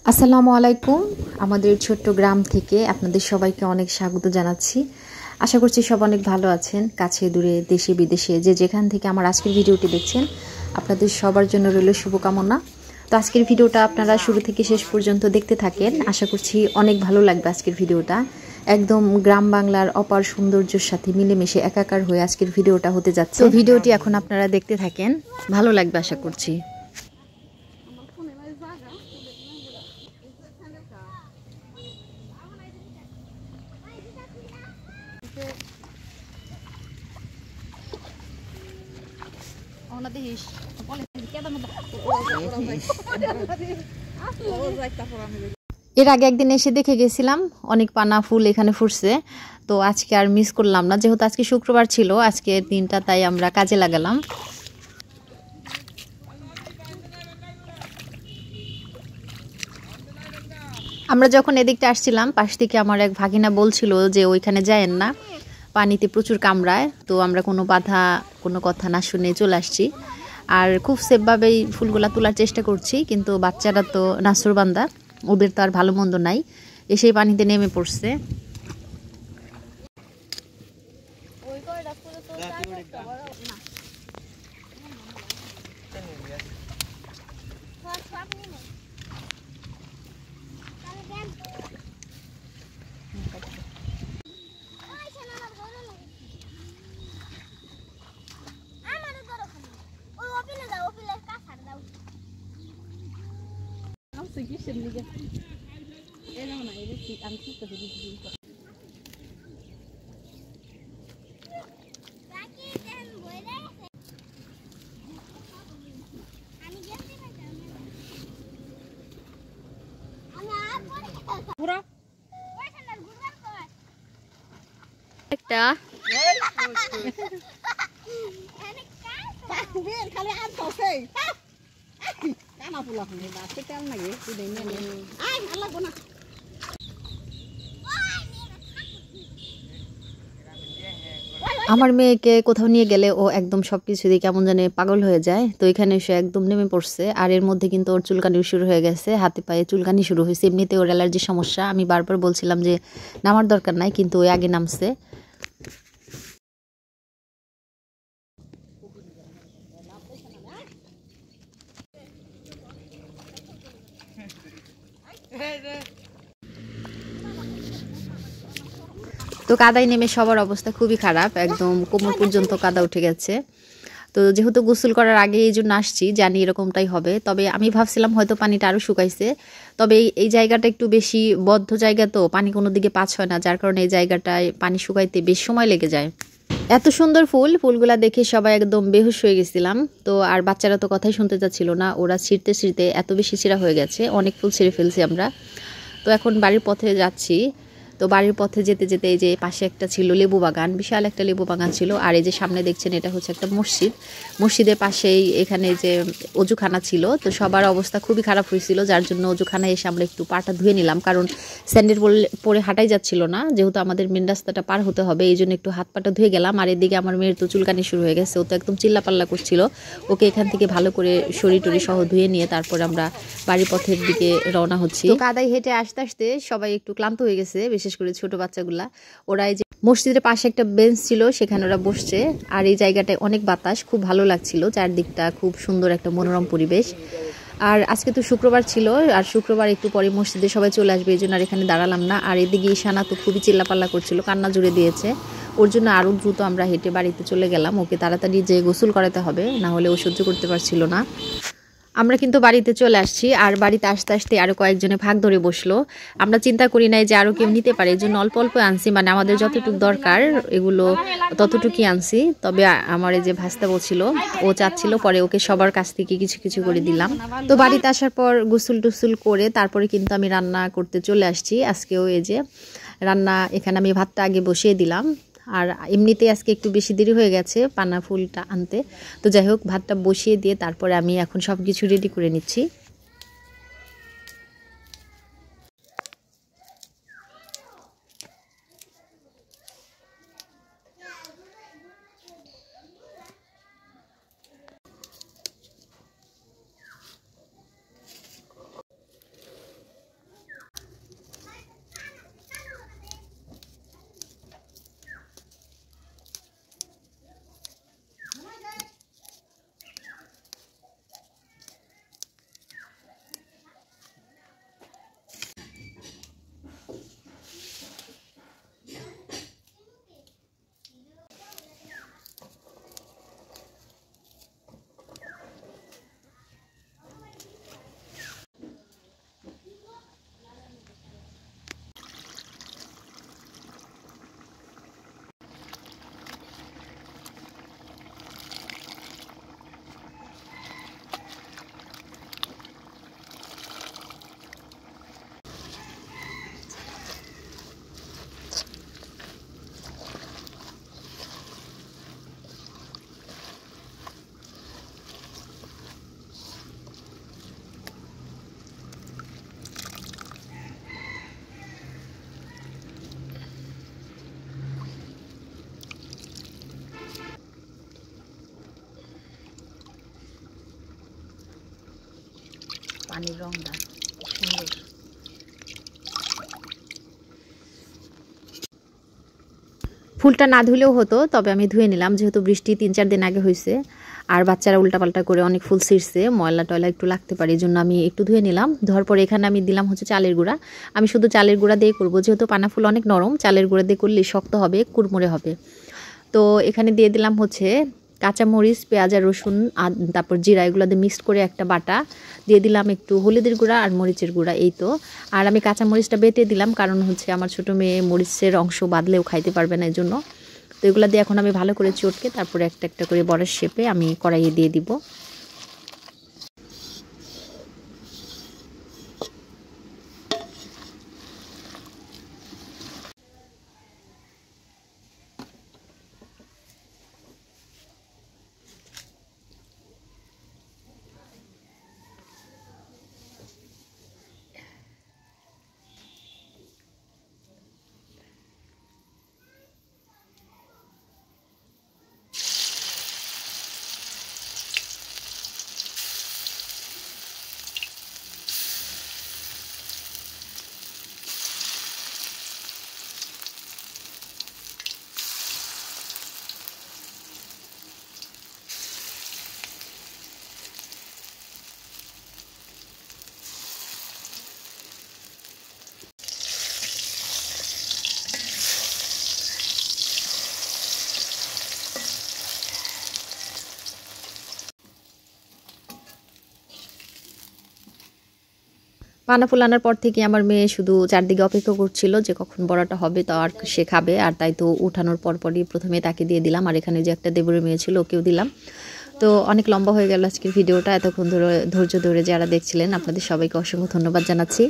আসসালামু আলাইকুম। আমাদের ছোট্ট গ্রাম থেকে আপনাদের সবাইকে অনেক স্বাগত জানাচ্ছি। আশা করছি সব অনেক ভালো আছেন। কাছে দূরে দেশে বিদেশে যে যেখান থেকে আমার আজকের ভিডিওটি দেখছেন, আপনাদের সবার জন্য রইল শুভকামনা। তো আজকের ভিডিওটা আপনারা শুরু থেকে শেষ পর্যন্ত দেখতে থাকেন। আশা করছি অনেক ভালো লাগবে আজকের ভিডিওটা। একদম গ্রাম বাংলার অপার সৌন্দর্যের সাথে মিলেমিশে একাকার হয়ে আজকের ভিডিওটা হতে যাচ্ছে। তো ভিডিওটি এখন আপনারা দেখতে থাকেন, ভালো লাগবে আশা করছি। এর আগে একদিন এসে দেখে গেছিলাম অনেক পানা ফুল এখানে ফুটছে, তো আজকে আর মিস করলাম না। যেহেতু আজকে শুক্রবার ছিল, আজকে দিনটা তাই আমরা কাজে লাগালাম। আমরা যখন এদিকটা আসছিলাম, পাশ থেকে আমার এক ভাগিনা বলছিল যে ওইখানে যায়েন না, পানিতে প্রচুর কামড়ায়। তো আমরা কোনো বাধা কোনো কথা না শুনে চলে আসছি, আর খুব সেফভাবেই ফুলগুলা তোলার চেষ্টা করছি। কিন্তু বাচ্চারা তো নাসুরবান্দা, ওদের তো আর ভালো মন্দ নাই, এসেই পানিতে নেমে পড়ছে। একটা আমার মেয়েকে কোথাও নিয়ে গেলে ও একদম সবকিছু দিয়ে কেমন জানে পাগল হয়ে যায়। তো এখানে এসে একদম নেমে পড়ছে, আর এর মধ্যে কিন্তু ওর চুলকানি শুরু হয়ে গেছে, হাতে পায়ে চুলকানি শুরু হয়েছে। এমনিতে ওর অ্যালার্জির সমস্যা, আমি বারবার বলছিলাম যে নামার দরকার নাই, কিন্তু ওই আগে নামছে। তো কাদায় নেমে সবার অবস্থা খুবই খারাপ, একদম কোমর পর্যন্ত কাদা উঠে গেছে। তো যেহেতু গোসল করার আগে এই জন্য আসছি, জানি এরকমটাই হবে। তবে আমি ভাবছিলাম হয়তো পানিটা আরও শুকাইছে, তবে এই জায়গাটা একটু বেশি বদ্ধ জায়গা, তো পানি কোনো দিকে পাস হয় না, যার কারণে এই জায়গাটায় পানি শুকাইতে বেশ সময় লেগে যায়। এত সুন্দর ফুলগুলা দেখে সবাই একদম বেহুশ হয়ে গেছিলাম। তো আর বাচ্চারা তো কথাই শুনতে চাচ্ছিল না, ওরা ছিঁড়তে ছিঁড়তে এত বেশি ছিঁড়া হয়ে গেছে, অনেক ফুল ছিঁড়ে ফেলছি আমরা। তো এখন বাড়ির পথে যাচ্ছি। তো বাড়ির পথে যেতে যেতে এই যে পাশে একটা ছিল লেবু বাগান, বিশাল একটা লেবু বাগান ছিল। আর এই যে সামনে দেখছেন এটা হচ্ছে একটা মসজিদ, মসজিদের পাশেই এখানে যে অজুখানা ছিল। তো সবার অবস্থা খুবই খারাপ হয়েছিল, যার জন্য অজুখানায় এসে আমরা একটু পাটা ধুয়ে নিলাম, কারণ স্যান্ডেল পরে হাঁটাই যাচ্ছিল না, যেহেতু আমাদের মেন রাস্তাটা পার হতে হবে, এই জন্য একটু হাত পাটা ধুয়ে গেলাম। আর এদিকে আমার মেয়ের তো চুলকানি শুরু হয়ে গেছে, ও তো একদম চিল্লাপাল্লা করছিল। ওকে এখান থেকে ভালো করে শরীর টরি সহ ধুয়ে নিয়ে তারপর আমরা বাড়ির পথের দিকে রওনা হচ্ছি। তো কাদায় হেঁটে আসতে আসতে সবাই একটু ক্লান্ত হয়ে গেছে, বিশেষ করে ছোট বাচ্চাগুলা। ওরা এই যে মসজিদের পাশে একটা বেঞ্চ ছিল, সেখানে ওরা বসছে। আর এই জায়গাটায় অনেক বাতাস, খুব ভালো লাগছিল, চারদিকটা খুব সুন্দর একটা মনোরম পরিবেশ। আর আজকে তো শুক্রবার ছিল, আর শুক্রবার একটু পরে মসজিদে সবাই চলে আসবে, এই জন্য আর এখানে দাঁড়ালাম না। আর এদিকে ঈশানা তো খুবই চিল্লাপাল্লা করছিল, কান্না জুড়ে দিয়েছে। ওর জন্য আরও দ্রুত আমরা হেঁটে বাড়িতে চলে গেলাম, ওকে তাড়াতাড়ি যে গোসল করাতে হবে, না হলে ও সহ্য করতে পারছিল না। আমরা কিন্তু বাড়িতে চলে আসছি, আর বাড়িতে আসতে আসতে আরও কয়েকজনে ভাগ ধরে বসলো। আমরা চিন্তা করি নাই যে আরও কেউ নিতে পারে, এই জন্য অল্প অল্প আনছি, মানে আমাদের যতটুকু দরকার এগুলো ততটুকুই আনছি। তবে আমার এই যে ভাস্তা বলছিল, ও চাচ্ছিল, পরে ওকে সবার কাছ থেকে কিছু কিছু করে দিলাম। তো বাড়িতে আসার পর গোসল টুসুল করে তারপরে কিন্তু আমি রান্না করতে চলে আসছি। আজকেও এই যে রান্না, এখানে আমি ভাতটা আগে বসিয়ে দিলাম। আর এমনিতেই আজকে একটু বেশি দেরি হয়ে গেছে পানা ফুলটা আনতে। তো যাই হোক, ভাতটা বসিয়ে দিয়ে তারপরে আমি এখন সব কিছু রেডি করে নিচ্ছি। পানির রংটা সুন্দর। ফুলটা না ধুলেও হতো, তবে আমি ধুয়ে নিলাম যেহেতু বৃষ্টি 3-4 দিন আগে হয়েছে আর বাচ্চারা উল্টাপাল্টা করে অনেক ফুল ছিঁড়ছে, ময়লা টয়লা একটু লাগতে পারে, এই জন্য আমি একটু ধুয়ে নিলাম। ধোয়ার পরে এখানে আমি দিলাম হচ্ছে চালের গুঁড়া। আমি শুধু চালের গুঁড়া দিয়ে করবো, যেহেতু পানা ফুল অনেক নরম, চালের গুঁড়া দিয়ে করলে শক্ত হবে, কুড়মুড়ে হবে। তো এখানে দিয়ে দিলাম হচ্ছে কাঁচামরিচ, পেঁয়াজ আর রসুন আর তারপর জিরা, এগুলো দিয়ে মিক্সড করে একটা বাটা দিয়ে দিলাম, একটু হলুদের গুঁড়া আর মরিচের গুঁড়া, এই তো। আর আমি কাঁচামরিচটা বেটে দিলাম, কারণ হচ্ছে আমার ছোটো মেয়ে মরিচের অংশ বাদলেও খাইতে পারবে না, এই জন্য। তো এগুলো দিয়ে এখন আমি ভালো করে চটকে তারপরে একটা একটা করে বড়ার শেপে আমি কড়াইয়ে দিয়ে দিব। পানা ফুল আনার পর থেকে আমার মেয়ে শুধু চারদিকে অপেক্ষা করছিল যে কখন বড়াটা হবে, তো আর সে খাবে। আর তাই তো উঠানোর পরপরই প্রথমে তাকে দিয়ে দিলাম, আর এখানে যে একটা দেবরের মেয়ে ছিল ওকেও দিলাম। তো অনেক লম্বা হয়ে গেল আজকের ভিডিওটা, এতক্ষণ ধরে ধৈর্য ধরে যারা দেখছিলেন আপনাদের সবাইকে অসংখ্য ধন্যবাদ জানাচ্ছি।